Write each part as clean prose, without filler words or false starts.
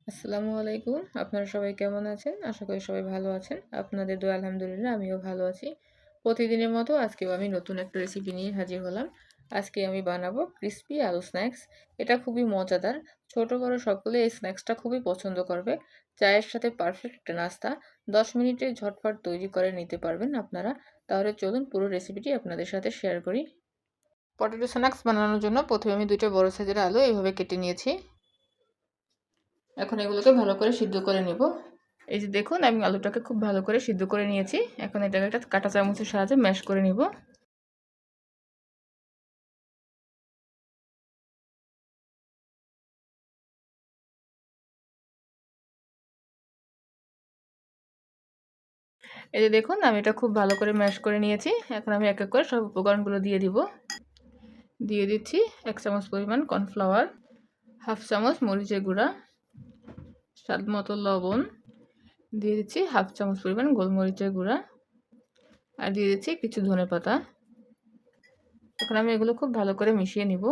আসসালামু আলাইকুম। আপনারা সবাই কেমন আছেন? আশা করি সবাই ভালো আছেন। আপনাদের দোয়ায় আলহামদুলিল্লাহ আমিও ভালো আছি। প্রতিদিনের মতো আজকেও আমি নতুন একটা রেসিপি নিয়ে হাজির হলাম। আজকে আমি বানাবো ক্রিসপি আলু স্ন্যাক্স। এটা খুবই মজাদার। ছোট বড় সকলে এই স্ন্যাক্সটা খুবই পছন্দ করবে। চায়ের সাথে পারফেক্ট একটা নাস্তা। ১০ মিনিটে ঝটপট তৈরি করে নিতে পারবেন আপনারা। তাহলে চলুন পুরো রেসিপিটি আপনাদের সাথে শেয়ার করি। পটেটো স্ন্যাক্স বানানোর জন্য প্রথমে আমি ২টা বড় সাইজের আলু এভাবে কেটে নিয়েছি। এখন এগুলোকে ভালো করে সিদ্ধ করে নেব। এই যে দেখুন আমি আলুটাকে খুব ভালো করে সিদ্ধ করে নিয়েছি। এখন এটাকে একটা কাঁটা চামচের সাহায্যে ম্যাশ করে নিব। এই যে দেখুন আমি এটা খুব ভালো করে ম্যাশ করে নিয়েছি। এখন আমি এক এক করে সব উপকরণগুলো দিয়ে দিব। দিয়ে দিচ্ছি ১ চামচ পরিমাণ কর্নফ্লাওয়ার, হাফ চামচ মরিচের গুঁড়া, স্বাদ মতো লবণ, দিয়ে দিচ্ছি হাফ চামচ পরিমাণ গোলমরিচের গুঁড়া, আর দিয়ে দিচ্ছি কিছু ধনেপাতা। এখন আমি এগুলো খুব ভালো করে মিশিয়ে নিব।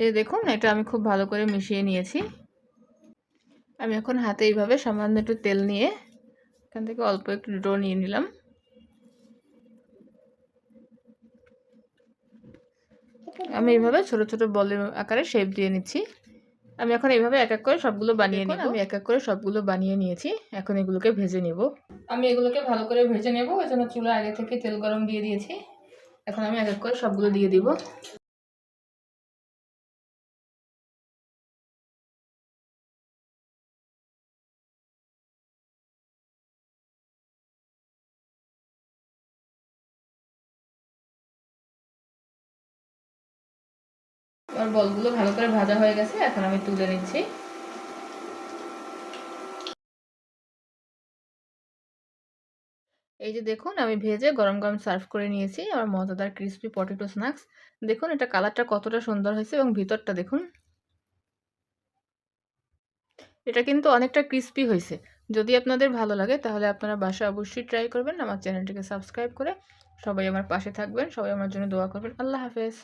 এই যে দেখুন এটা আমি খুব ভালো করে মিশিয়ে নিয়েছি। আমি এখন হাতে এইভাবে সামান্য একটু তেল নিয়ে এখান থেকে অল্প একটু ডো নিয়ে নিলাম। আমি এইভাবে ছোট ছোট বলের আকারে শেপ দিয়ে নিচ্ছি। আমি এখন এইভাবে এক এক করে সবগুলো বানিয়ে নিব। আমি এক এক করে সবগুলো বানিয়ে নিয়েছি। এখন এগুলোকে ভেজে নেব। আমি এগুলোকে ভালো করে ভেজে নেব। এজন্য চুলা আগে থেকে তেল গরম দিয়ে দিয়েছি। এখন আমি এক এক করে সবগুলো দিয়ে দিব। আমার বলগুলো ভালো করে ভাজা হয়ে গেছে। এখন আমি তুলে নিচ্ছি। এই যে দেখুন আমি ভেজে গরম গরম সার্ভ করে নিয়েছি আমার মজাদার ক্রিসপি পটেটো স্ন্যাক্স। দেখুন এটা কালারটা কতটা সুন্দর হয়েছে এবং ভিতরটা দেখুন। এটা কিন্তু অনেকটা ক্রিসপি হয়েছে। যদি আপনাদের ভালো লাগে তাহলে আপনারা বাসায় অবশ্যই ট্রাই করবেন। আমার চ্যানেলটিকে সাবস্ক্রাইব করে সবাই আমার পাশে থাকবেন। সবাই আমার জন্য দোয়া করবেন। আল্লাহ হাফেজ।